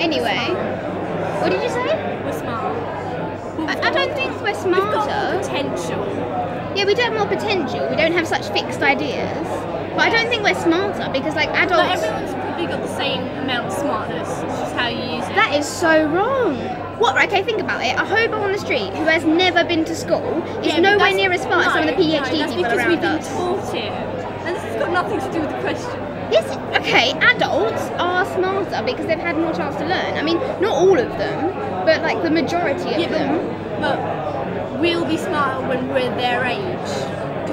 Anyway, what did you say? We're smart. I don't think we're smarter. We've got more potential. Yeah, we do have more potential. We don't have such fixed ideas. But I don't think we're smarter because, like, adults. But everyone's probably got the same amount of smartness. It's just how you use it. That is so wrong. What? Okay, think about it. A hobo on the street who has never been to school is nowhere near as smart as some of the PhD people around us. That's because we've been taught it. And this has got nothing to do with the question. Yes, okay, adults are smarter because they've had more chance to learn. I mean, not all of them, but like the majority of them. But we'll be smarter when we're their age.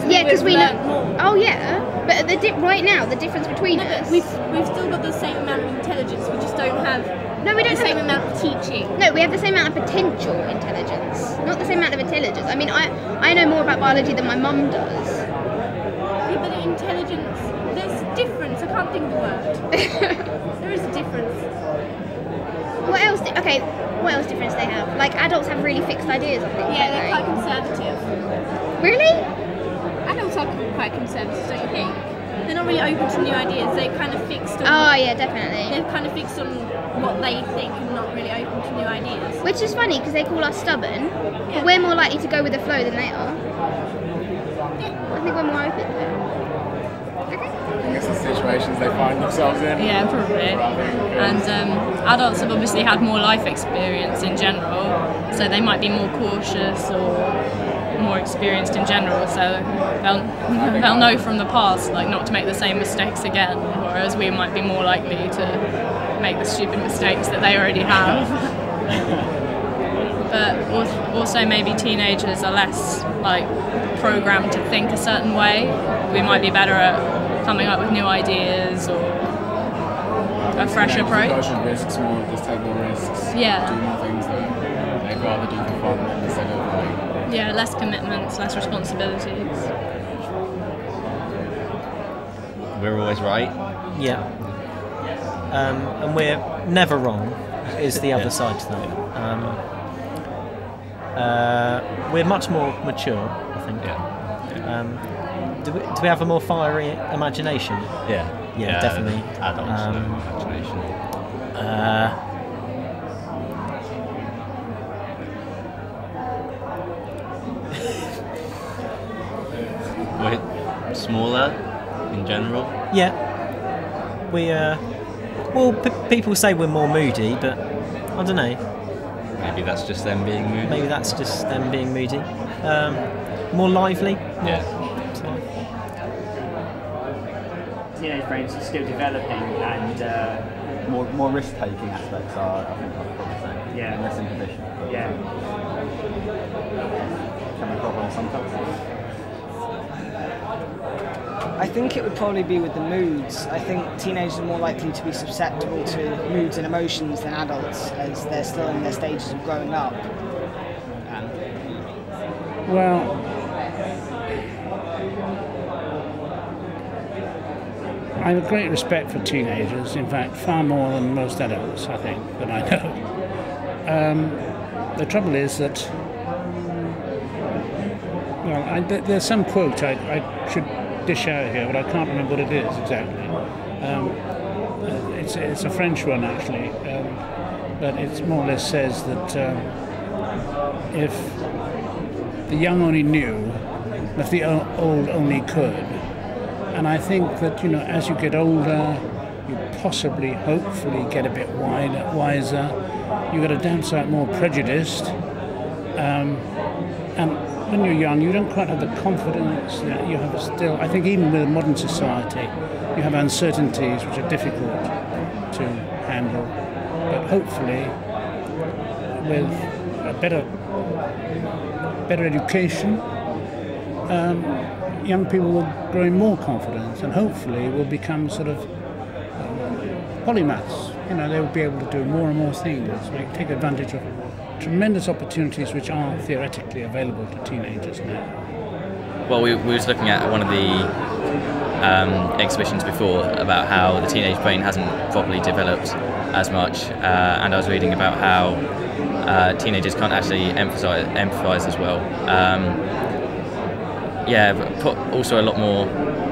Yeah, because we know more. Oh yeah, but right now the difference between us. We've still got the same amount of intelligence. We just don't have. No, we don't the same amount of teaching. No, we have the same amount of potential intelligence, not the same amount of intelligence. I mean, I know more about biology than my mum does. Yeah, but intelligence, there's a difference. I can't think of the word. There is a difference. What else? What else difference they have? Like adults have really fixed ideas on things. Yeah, they're quite conservative. Really? Adults are quite conservative, don't you think? They're not really open to new ideas. They're kind of fixed on. Oh yeah, definitely. They're kind of fixed on what they think and not really open to new ideas. Which is funny because they call us stubborn, but we're more likely to go with the flow than they are. Yeah. I think we're more open to it. Okay. I guess the situations they find themselves in. Yeah, probably. And adults have obviously had more life experience in general, so they might be more cautious or more experienced in general, so they'll know from the past like not to make the same mistakes again, whereas we might be more likely to make the stupid mistakes that they already have. But also maybe teenagers are less like programmed to think a certain way. We might be better at coming up with new ideas or a fresh approach. Social risks more, just take more risks. Yeah. Do more things that they'd rather do for fun instead of like. Yeah, less commitments, less responsibilities. We're always right. Yeah. And we're never wrong, is the other side to that. We're much more mature, I think. Yeah. Do we have a more fiery imagination? Yeah. Yeah, definitely. Adults imagination. We're smaller in general. Yeah. We people say we're more moody, but I don't know. Maybe that's just them being moody. Maybe that's just them being moody. More lively. Yeah. Teenage brains are still developing, and more risk-taking aspects are, I think, I'd probably say. Yeah. And less inhibition. But yeah, can be a problem sometimes. I think it would probably be with the moods. I think teenagers are more likely to be susceptible to moods and emotions than adults, as they're still in their stages of growing up. Well, I have a great respect for teenagers, in fact far more than most adults, I think, that I know. The trouble is that, well, there's some quote I should dish out here, but I can't remember what it is exactly. It's a French one actually, but it more or less says that if the young only knew, if the old only could. And I think that, you know, as you get older, you possibly, hopefully get a bit wiser. You get a damn sight more prejudiced. And when you're young, you don't quite have the confidence that you have still. I think even with modern society, you have uncertainties which are difficult to handle. But hopefully, with a better education, young people will grow in more confidence and hopefully will become sort of polymaths. You know, they will be able to do more and more things. We take advantage of tremendous opportunities which are theoretically available to teenagers now. Well, we was looking at one of the exhibitions before about how the teenage brain hasn't properly developed as much, and I was reading about how teenagers can't actually empathise as well. Yeah, but also a lot more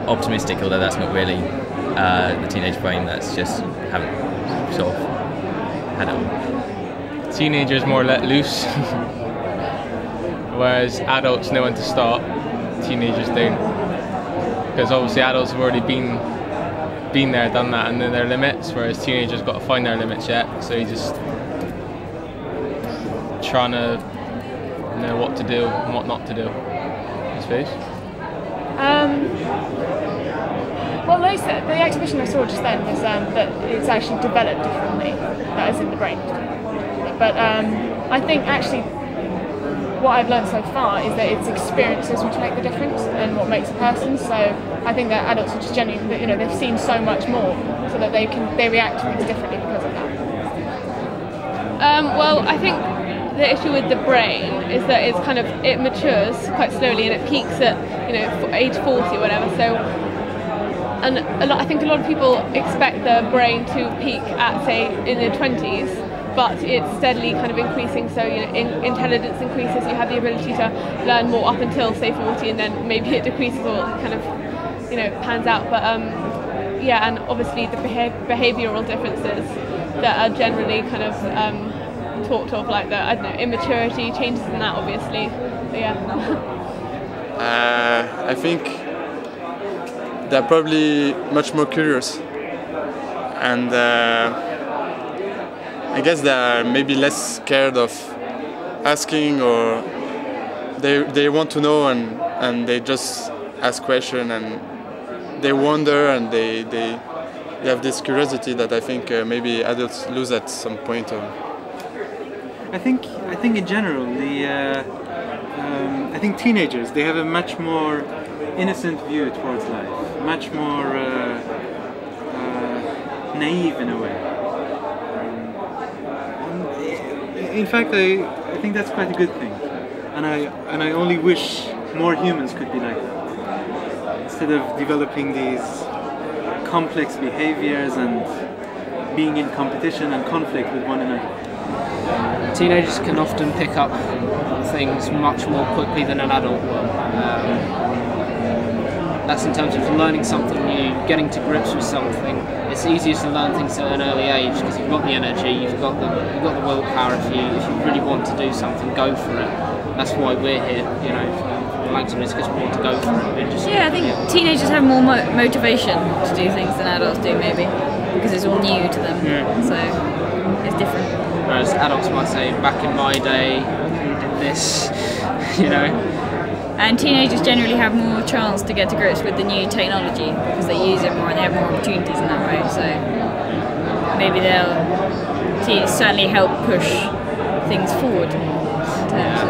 optimistic, although that's not really the teenage brain, that's just haven't sort of adult? Teenagers more let loose, whereas adults know when to stop. Teenagers don't, because obviously adults have already been there, done that, and know their limits. Whereas teenagers got to find their limits yet. So you just trying to know what to do and what not to do, I suppose. Well, the exhibition I saw just then was that it's actually developed differently, that is in the brain. But I think actually what I've learned so far is that it's experiences which make the difference and what makes a person. So I think that adults are just genuinely, you know, they've seen so much more, so that they react to things differently because of that. Well, I think the issue with the brain is that it matures quite slowly and it peaks at, you know, age 40 or whatever. So, and I think a lot of people expect the brain to peak at, say, in their 20s, but it's steadily kind of increasing. So, you know, intelligence increases. You have the ability to learn more up until, say, 40, and then maybe it decreases or kind of, you know, pans out. But yeah, and obviously the behavioural differences that are generally kind of talked of, like the, I don't know, immaturity, changes in that, obviously. But yeah. I think they're probably much more curious, and I guess they're maybe less scared of asking, or they want to know, and they just ask questions, and they wonder, and they have this curiosity that I think maybe adults lose at some point. I think in general, I think teenagers, they have a much more innocent view towards life, much more naive in a way. In fact, I think that's quite a good thing, and I only wish more humans could be like that, instead of developing these complex behaviors and being in competition and conflict with one another. Teenagers can often pick up things much more quickly than an adult will. That's in terms of learning something new, getting to grips with something. It's easier to learn things at an early age because you've got the energy, you've got the willpower. If you really want to do something, go for it. That's why we're here, you know, for Langton, is because we want to go for it. Yeah, I think teenagers have more motivation to do things than adults do, maybe, because it's all new to them. So it's different. Whereas adults might say, back in my day, we did this, you know. And teenagers generally have more chance to get to grips with the new technology because they use it more and they have more opportunities in that way. So maybe they'll certainly help push things forward in terms of